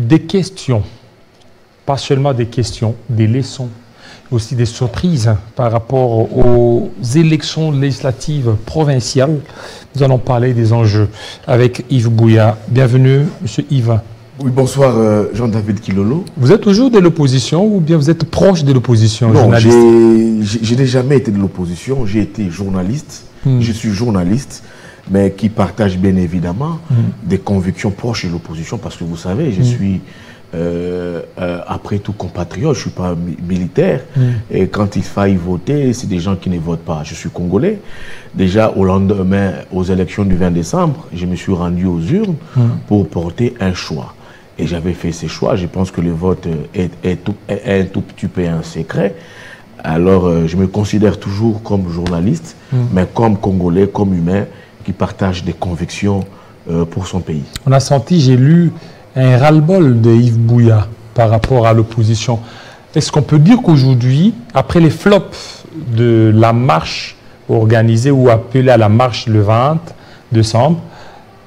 des questions, pas seulement des questions, des leçons, aussi des surprises par rapport aux élections législatives provinciales. Nous allons parler des enjeux avec Yves Bouya. Bienvenue, Monsieur Yves. Oui, bonsoir Jean-David Kilolo. Vous êtes toujours de l'opposition ou bien vous êtes proche de l'opposition? Non, je n'ai jamais été de l'opposition, j'ai été journaliste. Je suis journaliste, mais qui partage bien évidemment des convictions proches de l'opposition parce que vous savez, je suis après tout compatriote, je ne suis pas militaire. Et quand il faille voter, c'est des gens qui ne votent pas. Je suis congolais. Déjà au lendemain, aux élections du 20 décembre, je me suis rendu aux urnes pour porter un choix. Et j'avais fait ces choix. Je pense que le vote est un tout petit peu un secret. Alors, je me considère toujours comme journaliste, mais comme Congolais, comme humain, qui partage des convictions pour son pays. On a senti, j'ai lu, un ras-le-bol de Yves Bouya par rapport à l'opposition. Est-ce qu'on peut dire qu'aujourd'hui, après les flops de la marche organisée ou appelée à la marche le 20 décembre,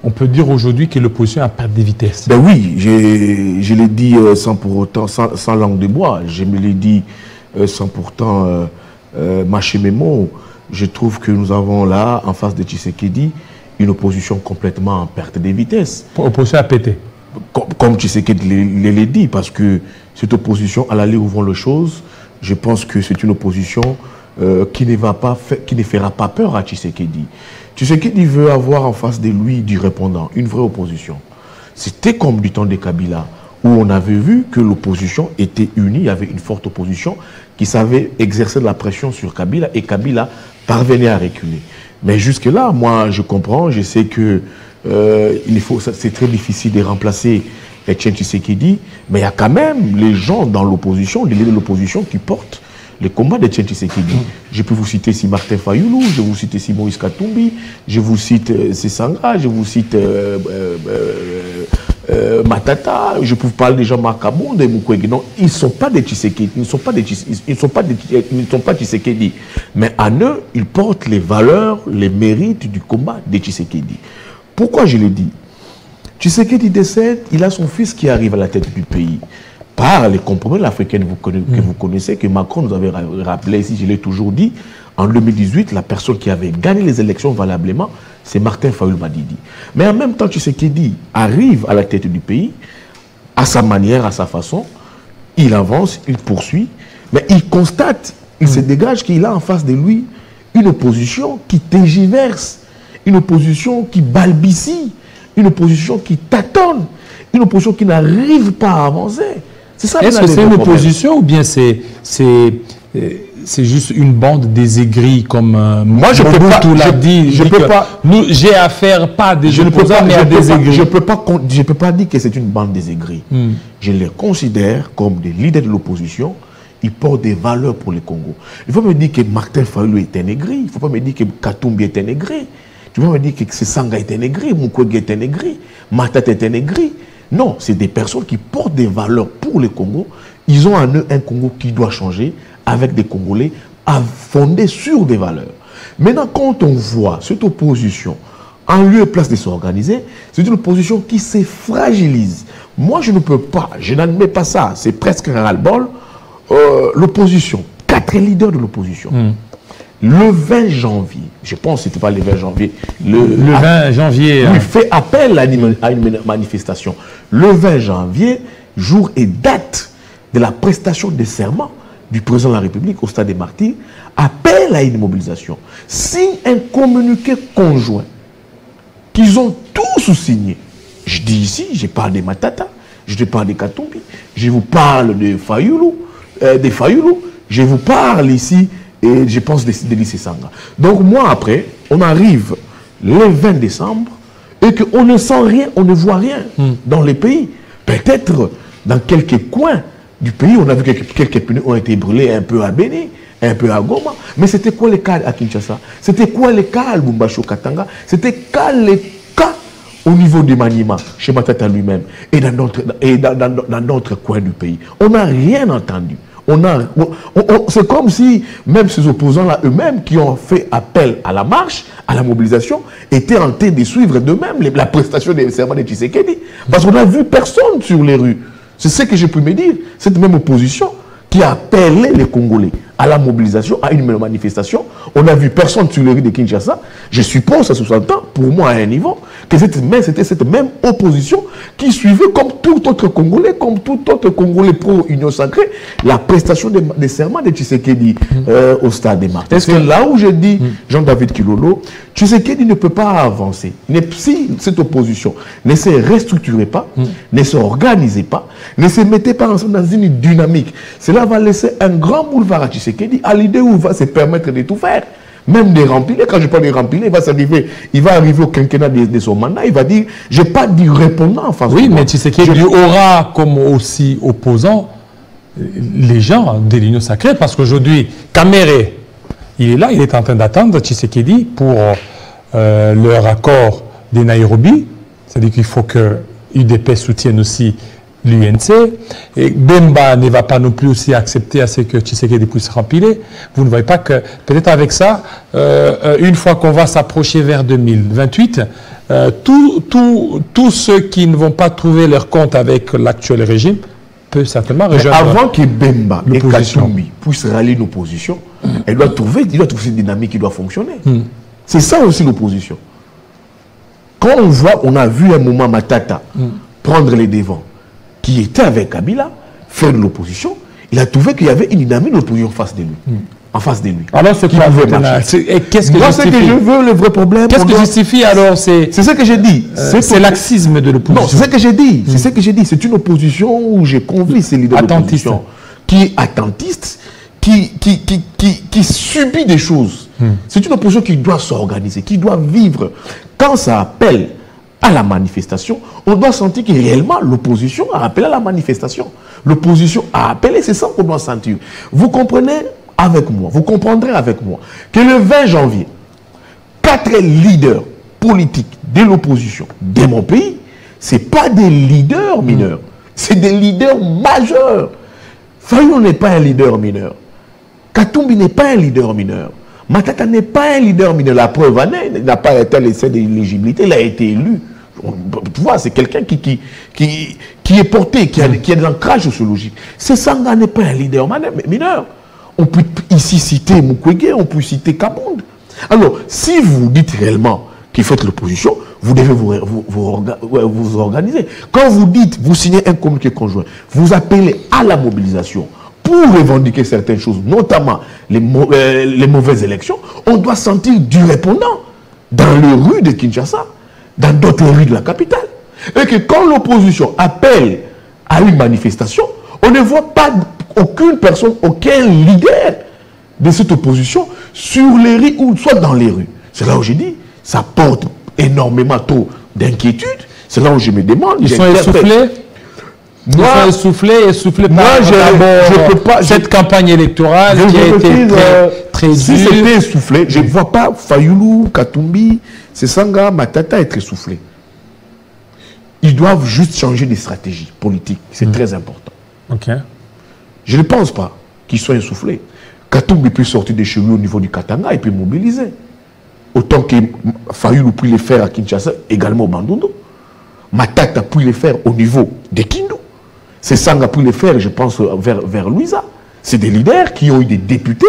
on peut dire aujourd'hui que l'opposition a perdu de vitesse? Ben oui, je l'ai dit sans pour autant, sans langue de bois. Je me l'ai dit sans pourtant mâcher mes mots. Je trouve que nous avons là, en face de Tshisekedi, une opposition complètement en perte de vitesse. Opposition à péter. Comme Tshisekedi l'a dit, parce que cette opposition, à l'allée où vont les choses, je pense que c'est une opposition qui ne fera pas peur à Tshisekedi. Tshisekedi veut avoir en face de lui du répondant, une vraie opposition. C'était comme du temps de Kabila, où on avait vu que l'opposition était unie, il y avait une forte opposition qui savait exercer de la pression sur Kabila et Kabila parvenait à reculer. Mais jusque-là, moi je comprends, je sais que c'est très difficile de remplacer Etienne Tshisekedi, mais il y a quand même les gens dans l'opposition, les leaders de l'opposition qui portent les combats d'Etienne Tshisekedi. Je peux vous citer ici Martin Fayoulou, je vous cite ici Moïse Katumbi, je vous cite Sessanga, je vous cite Matata, je peux vous parler des gens Makabonde et Mukwege. Non, ils ne sont pas des Tshisekedi, ils ne sont pas Tshisekedi. Mais en eux, ils portent les valeurs, les mérites du combat de Tshisekedi. Pourquoi je le dis? Tshisekedi décède, il a son fils qui arrive à la tête du pays. Par les compromis africains que vous connaissez, que Macron nous avait rappelé ici, je l'ai toujours dit, en 2018, la personne qui avait gagné les élections valablement, c'est Martin Fayoulou Madidi. Mais en même temps, Tshisekedi arrive à la tête du pays, à sa manière, à sa façon, il avance, il poursuit, mais il constate, il se dégage qu'il a en face de lui une opposition qui tergiverse, une opposition qui balbutie, une opposition qui tâtonne, une opposition qui n'arrive pas à avancer. Est-ce que c'est une opposition ou bien c'est juste une bande désaigrie comme moi je peux pas, j'ai affaire pas à des opposants mais à des aigris. Je peux pas dire que c'est une bande désaigrie. Je les considère comme des leaders de l'opposition. Ils portent des valeurs pour le Congo. Il faut me dire que Martin Fayoulou est un aigri. Il ne faut pas me dire que Katumbi est un aigri. Tu vas me dire que Sessanga est un aigri, Mukwege est un aigri, Matata est un aigri. Non, c'est des personnes qui portent des valeurs pour le Congo. Ils ont en eux un Congo qui doit changer avec des Congolais fondés sur des valeurs. Maintenant, quand on voit cette opposition en lieu et place de s'organiser, c'est une opposition qui se fragilise. Moi, je ne peux pas, je n'admets pas ça, c'est presque un ras-le-bol. L'opposition, 4 leaders de l'opposition. Le 20 janvier, je pense que ce n'était pas le 20 janvier. Le 20 janvier. Il fait appel à une manifestation. Le 20 janvier, jour et date de la prestation de serment du président de la République au stade des Martyrs, appelle à une mobilisation. Signe un communiqué conjoint qu'ils ont tous signé. Je dis ici, je parle de Matata, je te parle de Katumbi, je vous parle de Fayoulou, je vous parle ici et je pense de Sessanga. Donc moi après, on arrive le 20 décembre et qu'on ne sent rien, on ne voit rien dans les pays. Peut-être dans quelques coins du pays, on a vu que quelques pneus ont été brûlés un peu à Béni, un peu à Goma. Mais c'était quoi le cas à Kinshasa? C'était quoi le cas à Lubumbashi, Katanga? C'était quoi le cas au niveau de Maniema, chez Matata lui-même, et dans d'autres coins du pays? On n'a rien entendu. C'est comme si même ces opposants-là eux-mêmes qui ont fait appel à la marche, à la mobilisation, étaient en train de suivre d'eux-mêmes la prestation des serments de Tshisekedi. Parce qu'on n'a vu personne sur les rues. C'est ce que j'ai pu me dire. Cette même opposition qui a appelé les Congolais à la mobilisation, à une manifestation. On n'a vu personne sur les rues de Kinshasa. Je suppose, à 60 ans, pour moi à un niveau, que c'était cette même opposition qui suivait comme tout autre Congolais, comme tout autre Congolais pro-Union sacrée, la prestation des serments de Tshisekedi au stade des Martyrs. C'est là où je dis, Jean-David Kilolo, Tshisekedi ne peut pas avancer. Si cette opposition ne se restructurait pas, ne se organisait pas, ne se mettait pas ensemble dans une dynamique, cela va laisser un grand boulevard à Tshisekedi, à l'idée où il va se permettre de tout faire. Même de remplir, quand je parle de remplir, il va arriver au quinquennat de son mandat, il va dire, je n'ai pas dit répondant en face. Oui, mais Tshisekedi aura comme aussi opposant les gens de l'Union sacrée, parce qu'aujourd'hui, Kamere, il est là, il est en train d'attendre Tshisekedi pour leur accord de Nairobi, c'est-à-dire qu'il faut que l'UDP soutienne aussi l'UNC, et Bemba ne va pas non plus aussi accepter à ce que Tshisekedi puisse remplir. Vous ne voyez pas que, peut-être avec ça, une fois qu'on va s'approcher vers 2028, tous ceux qui ne vont pas trouver leur compte avec l'actuel régime peuvent certainement rejoindre. Avant que Bemba et Katumbi puissent rallier l'opposition, il doit trouver cette dynamique qui doit fonctionner. C'est ça aussi l'opposition. Quand on a vu un moment Matata prendre les devants, qui était avec Kabila, faire de l'opposition, il a trouvé qu'il y avait une dynamique de l'opposition en face de lui. Alors, ce qui pouvait marcher. Qu'est-ce que moi, c'est que je veux, le vrai problème. Qu'est-ce que justifie alors? C'est ce que j'ai dit. C'est laxisme de l'opposition. Non, c'est ce que j'ai dit. C'est ce que j'ai dit. C'est une opposition où j'ai convié ces leaders d'opposition qui est attentiste, qui subit des choses. C'est une opposition qui doit s'organiser, qui doit vivre. Quand ça appelle à la manifestation, on doit sentir que réellement l'opposition a appelé à la manifestation. L'opposition a appelé, c'est ça qu'on doit sentir. Vous comprenez avec moi, vous comprendrez avec moi que le 20 janvier, 4 leaders politiques de l'opposition de mon pays, ce n'est pas des leaders mineurs, c'est des leaders majeurs. Fayou n'est pas un leader mineur. Katumbi n'est pas un leader mineur. Matata n'est pas un leader mineur. La preuve, il n'a pas été à l'essai d'éligibilité, il a été élu. Tu vois, c'est quelqu'un qui est porté, qui a des ancrages sociologiques. Sanga n'est pas un leader mineur. On peut ici citer Mukwege, on peut citer Kabonde. Alors, si vous dites réellement qu'il faut l'opposition, vous devez vous organiser. Quand vous dites, vous signez un communiqué conjoint, vous appelez à la mobilisation pour revendiquer certaines choses, notamment les mauvaises élections, on doit sentir du répondant dans les rues de Kinshasa, dans d'autres rues de la capitale. Et que quand l'opposition appelle à une manifestation, on ne voit pas aucune personne, aucun leader de cette opposition sur les rues ou soit dans les rues. C'est là où j'ai dit, ça porte énormément trop d'inquiétude. C'est là où je me demande. Ils sont essoufflés. Moi, essoufflés par je peux pas, cette campagne électorale qui a été très dure. Si c'était essoufflé, je ne vois pas Fayoulou, Katumbi, Sanga, Matata être essoufflés. Ils doivent juste changer de stratégie politique. C'est très important. Okay. Je ne pense pas qu'ils soient essoufflés. Katumbi peut sortir de chez lui au niveau du Katanga et puis mobiliser. Autant que Fayoulou peut le faire à Kinshasa, également au Bandundu. Matata peut le faire au niveau de Kindu. Sanga peut le faire, je pense, vers Louisa. C'est des leaders qui ont eu des députés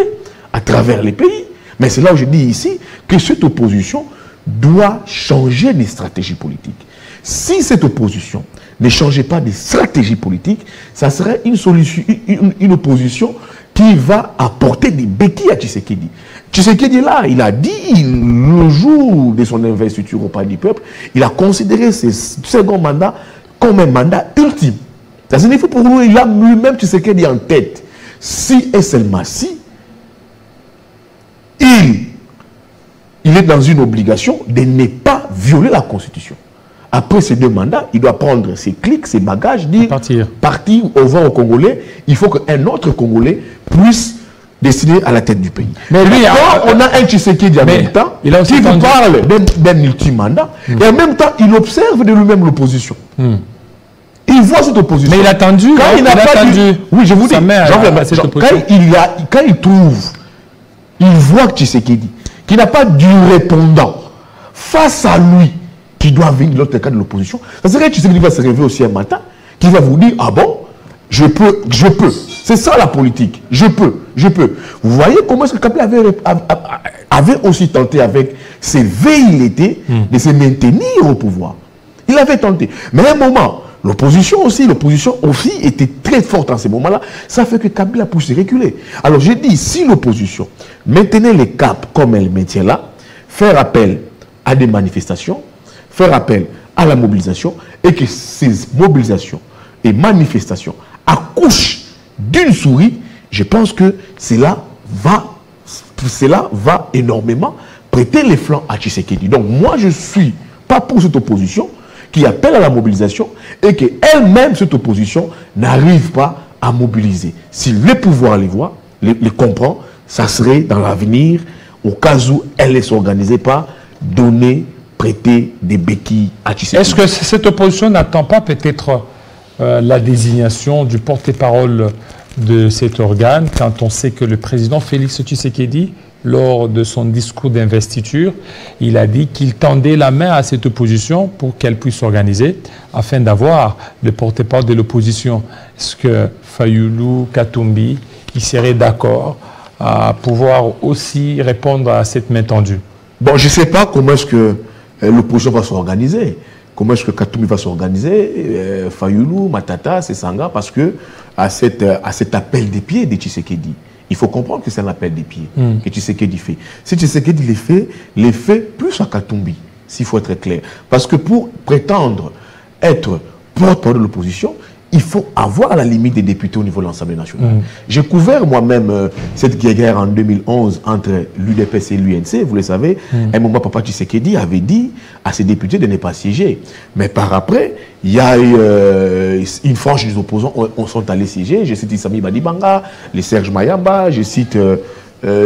à travers les pays. Mais c'est là où je dis ici que cette opposition doit changer de stratégie politique. Si cette opposition ne changeait pas de stratégie politique, ça serait une opposition qui va apporter des béquilles à Tshisekedi. Tshisekedi là, il a dit le jour de son investiture au Palais du Peuple, il a considéré ce second mandat comme un mandat ultime. Ça signifie pour lui, il a lui-même Tshisekedi en tête. Si et seulement si, il est dans une obligation de ne pas violer la Constitution. Après ces 2 mandats, il doit prendre ses clics, ses bagages, dire partir au vent au Congolais. Il faut qu'un autre Congolais puisse décider à la tête du pays. Mais lui, on a un Tshisekedi en même temps qui vous parle d'un ultime mandat et en même temps, il observe de lui-même l'opposition. Il il voit cette opposition. Mais il a attendu. Quand il n'a pas attendu. Oui, je vous dis. Quand il trouve, il voit que Tshisekedi, qui n'a pas du répondant face à lui, qui doit venir de l'autre cas de l'opposition, ça serait que Tshisekedi va se réveiller aussi un matin, qui va vous dire, ah bon, je peux. C'est ça la politique. Je peux. Vous voyez comment est-ce que Kabila avait aussi tenté avec ses velléités de se maintenir au pouvoir. Il avait tenté. Mais à un moment, l'opposition aussi était très forte en ces moments-là. Ça fait que Kabila pousse reculer. Alors j'ai dit, si l'opposition maintenait les caps comme elle maintient là, faire appel à des manifestations, faire appel à la mobilisation, et que ces mobilisations et manifestations accouchent d'une souris, je pense que cela va énormément prêter les flancs à Tshisekedi. Donc moi, je ne suis pas pour cette opposition qui appelle à la mobilisation et qu'elle-même, cette opposition, n'arrive pas à mobiliser. Si le pouvoir les voit, les comprend, ça serait dans l'avenir, au cas où elle ne s'organisait pas, prêter des béquilles à Tshisekedi. Est-ce que cette opposition n'attend pas peut-être la désignation du porte-parole de cet organe, quand on sait que le président Félix Tshisekedi, lors de son discours d'investiture, il a dit qu'il tendait la main à cette opposition pour qu'elle puisse s'organiser afin d'avoir le porte-parole de l'opposition. Est-ce que Fayulu, Katumbi, il serait d'accord à pouvoir aussi répondre à cette main tendue? Bon, je ne sais pas comment est-ce que l'opposition va s'organiser. Comment est-ce que Katumbi va s'organiser, Fayulu, Matata, Sesanga, parce que à cet appel des pieds de Tshisekedi, il faut comprendre que c'est un appel des pieds que Tshisekedi fait. Si Tshisekedi les fait plus à Katumbi, s'il faut être clair. Parce que pour prétendre être porte-parole de l'opposition, il faut avoir à la limite des députés au niveau de l'Assemblée nationale. J'ai couvert moi-même cette guerre en 2011 entre l'UDPS et l'UNC. Vous le savez, à un moment, Papa Tshisekedi avait dit à ses députés de ne pas siéger. Mais par après, il y a eu une frange des opposants on sont allés siéger. Je cite Sami Badibanga, les Serge Mayamba, je cite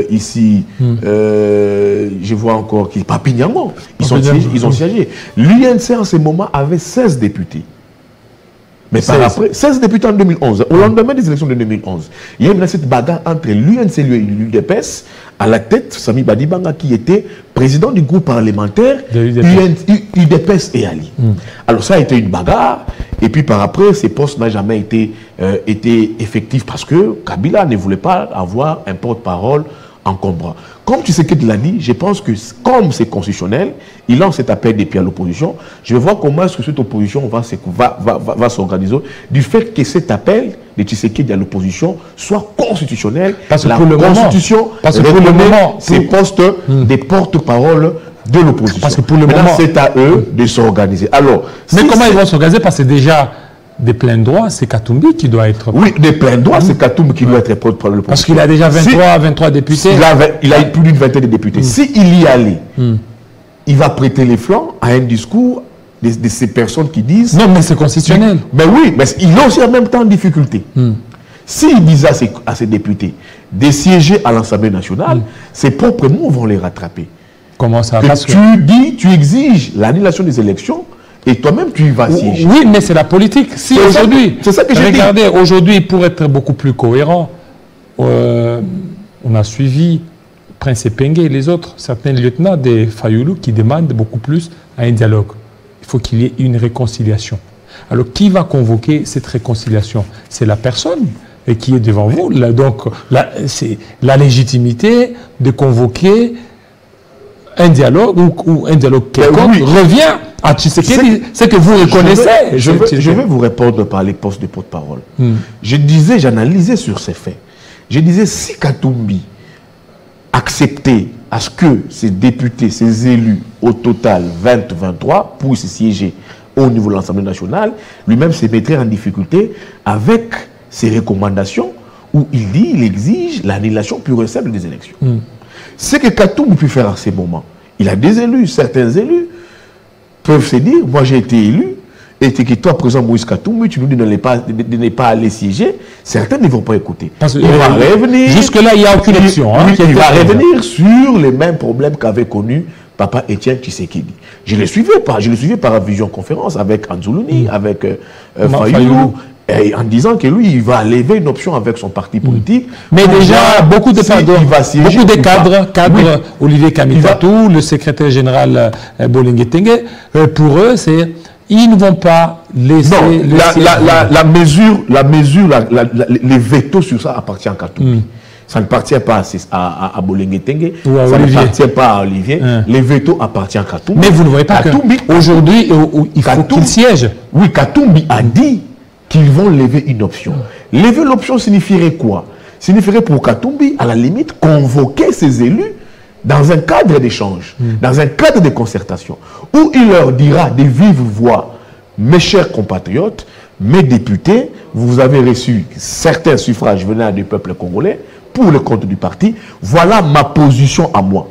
ici, je vois encore Papi Nyambo. Ils ont siégé. L'UNC en ce moment avait 16 députés. Mais par après, 16 députés en 2011, au lendemain des élections de 2011, il y a eu cette bagarre entre l'UNC et l'UDPS, à la tête, Sami Badibanga, qui était président du groupe parlementaire UDPS et Ali. Alors ça a été une bagarre, et puis par après, ces postes n'ont jamais été effectifs parce que Kabila ne voulait pas avoir un porte-parole encombrant. Comme Tshisekedi l'a dit, je pense que comme c'est constitutionnel, il lance cet appel des pieds à l'opposition. Je vais voir comment est-ce que cette opposition va s'organiser du fait que cet appel de Tshisekedi à l'opposition soit constitutionnel. Parce que la Constitution reconnaît ces postes des porte-parole de l'opposition. Parce que pour le moment, c'est à eux de s'organiser. Alors, mais comment ils vont s'organiser? Parce que déjà des pleins droits, c'est Katumbi qui doit être... Oui, des pleins droits, c'est Katumbi qui doit être porte-parole de l'opposition. Parce qu'il a déjà 23 députés. Il a plus d'une vingtaine de députés. S'il y allait, il va prêter les flancs à un discours de ces personnes qui disent... Non, mais c'est constitutionnel. Mais oui, mais il est aussi en même temps en difficulté. S'il disait à ses députés de siéger à l'Assemblée nationale, ses propres mots vont les rattraper. Comment ça? Tu exiges l'annulation des élections, et toi-même, tu y vas siéger. Oui, mais c'est la politique. Si aujourd'hui, c'est ça que j'ai dit. Regardez, aujourd'hui, pour être beaucoup plus cohérent, on a suivi Prince Epenge et les autres, certains lieutenants des Fayulu qui demandent beaucoup plus à un dialogue. Il faut qu'il y ait une réconciliation. Alors, qui va convoquer cette réconciliation? C'est la personne qui est devant vous. Là, donc, c'est la légitimité de convoquer un dialogue ou un dialogue quelconque revient à Tshisekedi. C'est que vous reconnaissez. Je vais vous répondre par les postes de porte-parole. J'analysais sur ces faits. Je disais, si Katumbi acceptait à ce que ces députés, ces élus, au total 23, puissent siéger au niveau de l'Assemblée nationale, lui-même se mettrait en difficulté avec ses recommandations où il exige l'annulation pure et simple des élections. Ce que Katumbi peut faire à ces moments, il a des élus, certains élus peuvent se dire, moi j'ai été élu, et que toi, président Moïse Katumbi, tu nous dis de ne pas aller siéger, certains ne vont pas écouter. Parce il va revenir. Jusque-là, il n'y a aucune option. Il va revenir sur les mêmes problèmes qu'avait connus Papa Etienne Tshisekedi. Je le suivais par vision conférence avec Anzoulouni, avec Fayoulou, en disant que lui, il va lever une option avec son parti politique. Mais déjà, beaucoup de cadres, oui. Olivier Kamitatou, le secrétaire général Bolingue Tengue, pour eux, c'est ils ne vont pas laisser... Non, les veto sur ça appartient à Katumbi. Ça ne appartient pas à Bolingue Tengue, ça n'appartient pas à Olivier. Les veto appartiennent à Katumbi. Mais vous ne voyez pas qu'aujourd'hui, il faut qu'il siège. Oui, Katumbi a dit qu'ils vont lever une option. Lever l'option signifierait quoi? Signifierait pour Katumbi, à la limite, convoquer ses élus dans un cadre d'échange, dans un cadre de concertation, où il leur dira de vive voix, mes chers compatriotes, mes députés, vous avez reçu certains suffrages venant du peuple congolais pour le compte du parti, voilà ma position à moi,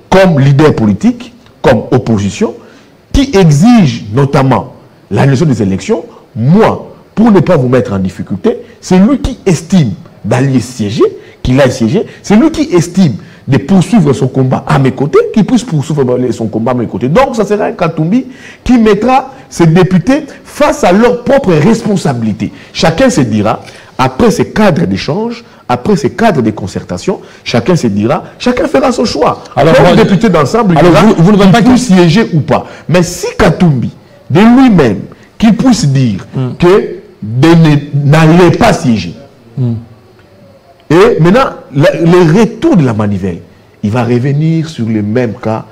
comme leader politique, comme opposition, qui exige notamment l'annulation des élections. Moi, pour ne pas vous mettre en difficulté, c'est lui qui estime d'aller siéger, qu'il aille siéger, c'est lui qui estime de poursuivre son combat à mes côtés, qu'il puisse poursuivre son combat à mes côtés. Donc, ça sera un Katumbi qui mettra ses députés face à leurs propres responsabilités. Chacun se dira, après ces cadres d'échange, après ces cadres de concertation, chacun se dira, chacun fera son choix. Alors, le député d'ensemble dira, vous ne pas qu'il siéger ou pas. Mais si Katumbi, de lui-même, qu'il puisse dire que n'allait pas siéger. Et maintenant, le retour de la manivelle, il va revenir sur le même cas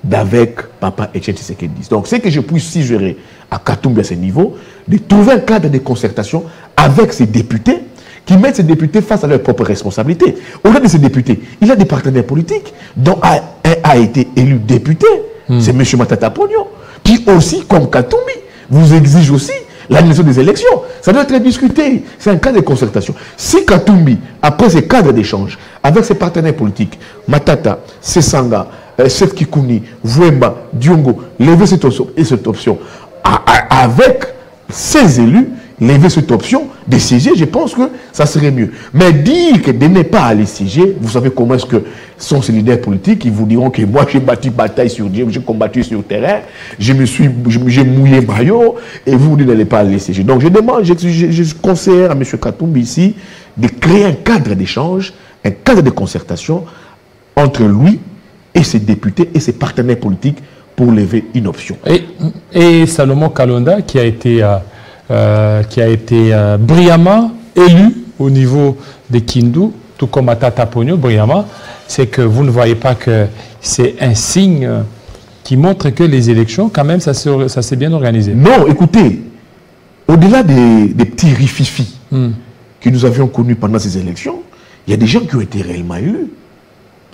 d'avec Papa Etienne Tshisekedi. Donc, c'est que je puisse suggérer à Katumbi à ce niveau, de trouver un cadre de concertation avec ses députés, qui mettent ces députés face à leurs propres responsabilités. Au-delà de ces députés, il a des partenaires politiques, dont un a été élu député, c'est M. Matata Ponyo, qui aussi, comme Katumbi, vous exige aussi l'annulation des élections. Ça doit être discuté. C'est un cadre de concertation. Si Katumbi, après ces cadres d'échange, avec ses partenaires politiques, Matata, Sesanga, Seth Kikouni, Vouemba, Diongo, lever cette option, avec ses élus, lever cette option de siéger, je pense que ça serait mieux. Mais dire que de ne pas aller siéger, vous savez comment est-ce que sont ces leaders politiques, ils vous diront que moi j'ai battu bataille sur Dieu, j'ai combattu sur le terrain, j'ai mouillé maillot, et vous dites d'aller pas aller siéger. Donc je demande, je conseille à M. Katumbi ici de créer un cadre d'échange, un cadre de concertation entre lui et ses députés et ses partenaires politiques pour lever une option. Et Salomon Kalonda qui a été brillamment élu au niveau de Kindu, tout comme Matata Ponyo, brillamment, c'est que vous ne voyez pas que c'est un signe qui montre que les élections, quand même, ça s'est bien organisé. Non, écoutez, au-delà des petits rififis que nous avions connus pendant ces élections, il y a des gens qui ont été réellement élus.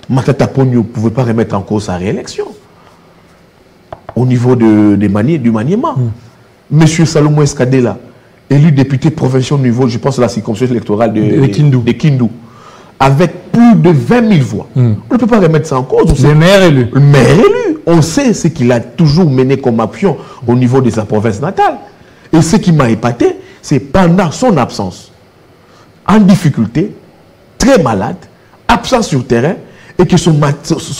Matata Ponyo ne pouvait pas remettre en cause sa réélection au niveau du maniement. Monsieur Salomon Escadela, élu député provincial au niveau, je pense, de la circonscription électorale de Kindu, avec plus de 20 000 voix. On ne peut pas remettre ça en cause. Le maire élu. Le maire élu. On sait ce qu'il a toujours mené comme action au niveau de sa province natale. Et ce qui m'a épaté, c'est pendant son absence, en difficulté, très malade, absent sur terrain, et que son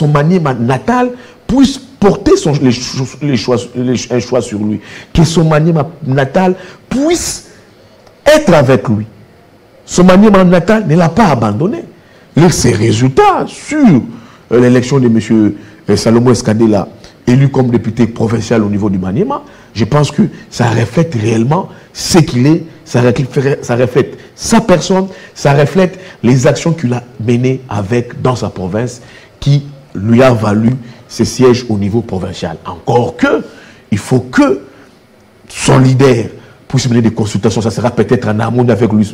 maniement natal puisse porter un choix sur lui, que son maniement natal puisse être avec lui. Son maniement natal ne l'a pas abandonné. Ses résultats sur l'élection de M. Salomon Escadela, élu comme député provincial au niveau du Maniema, je pense que ça reflète réellement ce qu'il est, ça reflète sa personne, ça reflète les actions qu'il a menées dans sa province qui lui a valu ses sièges au niveau provincial. Encore que, il faut que son leader puisse mener des consultations. Ça sera peut-être en harmonie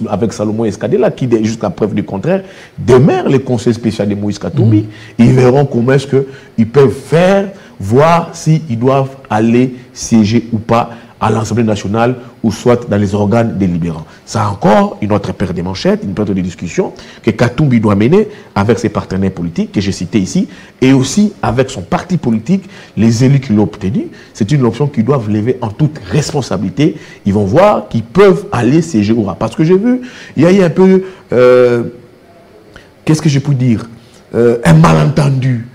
avec Salomon Escadela, qui, jusqu'à preuve du contraire, demeure le conseil spécial de Moïse Katumbi. Ils verront comment est-ce qu'ils peuvent faire, voir s'ils doivent aller siéger ou pas à l'Assemblée nationale ou soit dans les organes délibérants. Ça encore une autre paire de manchettes, une paire de discussions que Katumbi doit mener avec ses partenaires politiques que j'ai cités ici et aussi avec son parti politique, les élus qui l'ont obtenu. C'est une option qu'ils doivent lever en toute responsabilité. Ils vont voir qu'ils peuvent aller siéger ou pas. Parce que j'ai vu, il y a eu un peu, qu'est-ce que je peux dire, un malentendu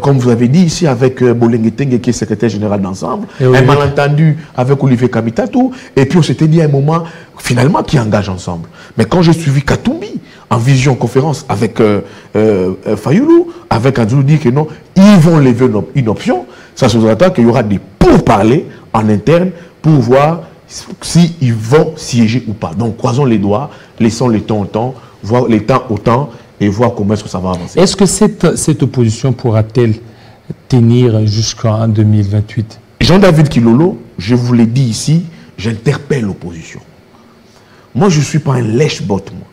comme vous avez dit ici, avec Bolengeteng qui est secrétaire général d'ensemble, un malentendu avec Olivier Kamitatou, et puis on s'était dit à un moment, finalement, qui engage ensemble. Mais quand j'ai suivi Katumbi en vision-conférence avec Fayoulou, avec Andrew dit que non, ils vont lever une option, ça sous-entend qu'il y aura des pourparlers en interne pour voir s'ils vont siéger ou pas. Donc croisons les doigts, laissons le temps au temps, voir les temps au temps, et voir comment est-ce que ça va avancer. Est-ce que cette opposition pourra-t-elle tenir jusqu'en 2028? Jean-David Kilolo, je vous l'ai dit ici, j'interpelle l'opposition. Moi, je ne suis pas un lèche-bot, moi.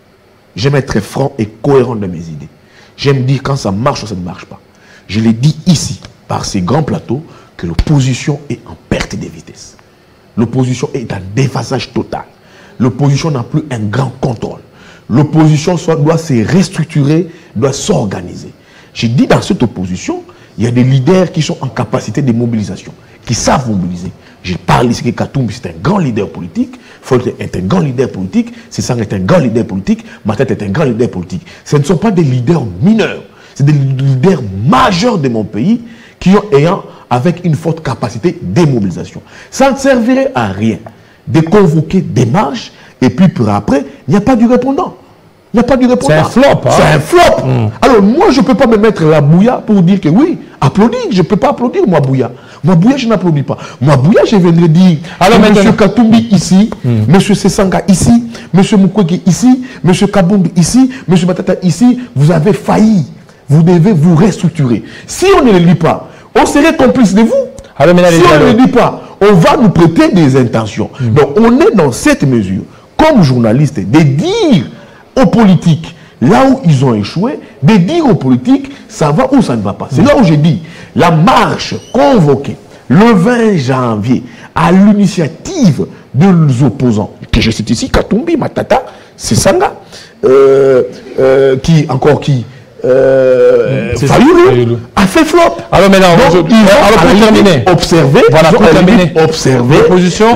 J'aime être franc et cohérent dans mes idées. J'aime dire quand ça marche ou ça ne marche pas. Je l'ai dit ici, par ces grands plateaux, que l'opposition est en perte de vitesse. L'opposition est en déphasage total. L'opposition n'a plus un grand contrôle. L'opposition doit se restructurer, doit s'organiser. J'ai dit dans cette opposition, il y a des leaders qui sont en capacité de mobilisation, qui savent mobiliser. Je parle ici que Katumbi, c'est un grand leader politique, Folte est un grand leader politique, Sessang est un grand leader politique, Matete est un grand leader politique. Ce ne sont pas des leaders mineurs, c'est des leaders majeurs de mon pays qui ont avec une forte capacité de mobilisation. Ça ne servirait à rien de convoquer des marches et puis après, il n'y a pas du répondant. Il n'y a pas du répondant. C'est un flop. Hein? C'est un flop. Alors moi, je ne peux pas me mettre la bouilla pour dire que oui, applaudis. Je ne peux pas applaudir, moi, bouilla. Moi, bouilla, je n'applaudis pas. Moi, bouilla, je viendrai dire, alors M. Katumbi ici, M. Sessanga ici, M. Mukwege ici, M. Kabundu ici, M. Matata ici, vous avez failli. Vous devez vous restructurer. Si on ne le lit pas, on serait complice de vous. Alors, si on ne le dit pas, on va nous prêter des intentions. Donc, on est dans cette mesure, comme journaliste, de dire aux politiques, là où ils ont échoué, de dire aux politiques, ça va ou ça ne va pas. C'est là où j'ai dit, la marche convoquée le 20 janvier à l'initiative de nos opposants, que je cite ici, Katumbi, Matata, Sessanga, Fayoulou a fait flop. Alors maintenant, pour terminer, observer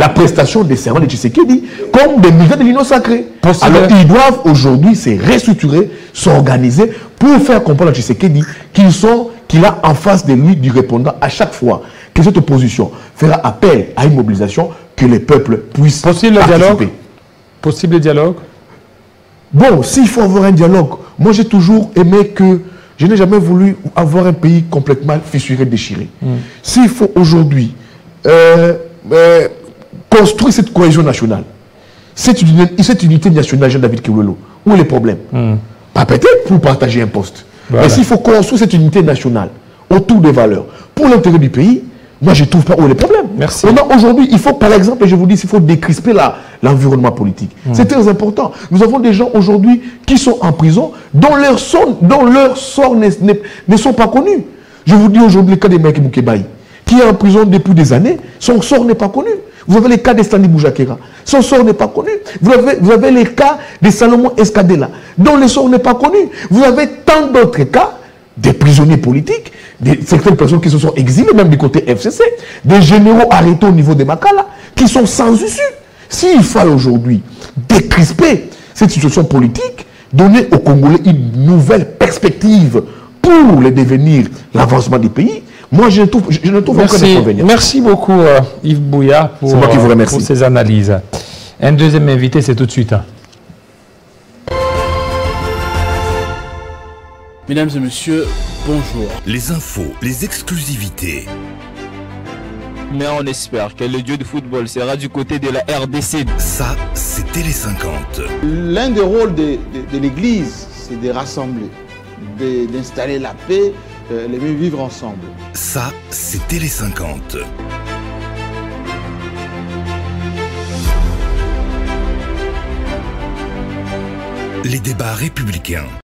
la prestation des serments de Tshisekedi comme des militaires de l'Union sacrée. Alors ils doivent aujourd'hui se restructurer, s'organiser pour faire comprendre à Tshisekedi qu'il a en face de lui du répondant à chaque fois que cette opposition fera appel à une mobilisation, que les peuples puissent participer. Possible dialogue. Bon, s'il faut avoir un dialogue, moi j'ai toujours aimé que je n'ai jamais voulu avoir un pays complètement fissuré, déchiré. S'il faut aujourd'hui construire cette cohésion nationale, cette unité nationale, Jean-David Kilolo, où est le problème? Pas peut-être pour partager un poste. Voilà. Mais s'il faut construire cette unité nationale autour des valeurs, pour l'intérêt du pays, moi je ne trouve pas où est le problème. Merci. Aujourd'hui, il faut par exemple, et je vous dis, il faut décrisper l'environnement politique. C'est très important. Nous avons des gens aujourd'hui qui sont en prison, dont leur sort ne sont pas connus. Je vous dis aujourd'hui le cas de Mike Moukebaï, qui est en prison depuis des années, son sort n'est pas connu. Vous avez les cas de Stanley Boujakera, son sort n'est pas connu. Vous avez les cas de Salomon Escadela, dont le sort n'est pas connu. Vous avez tant d'autres cas des prisonniers politiques, certaines personnes qui se sont exilées, même du côté FCC, des généraux arrêtés au niveau de Makala, qui sont sans issue. S'il faut aujourd'hui décrisper cette situation politique, donner aux Congolais une nouvelle perspective pour le devenir, l'avancement du pays, moi je ne trouve aucun inconvénient. Merci beaucoup Yves Bouya pour ces analyses. Un deuxième invité, c'est tout de suite. Mesdames et messieurs, bonjour. Les infos, les exclusivités. Mais on espère que le dieu du football sera du côté de la RDC. Ça, c'est Télé 50. L'un des rôles de l'Église, c'est de rassembler, d'installer la paix, les mieux vivre ensemble. Ça, c'est Télé 50. Les débats républicains.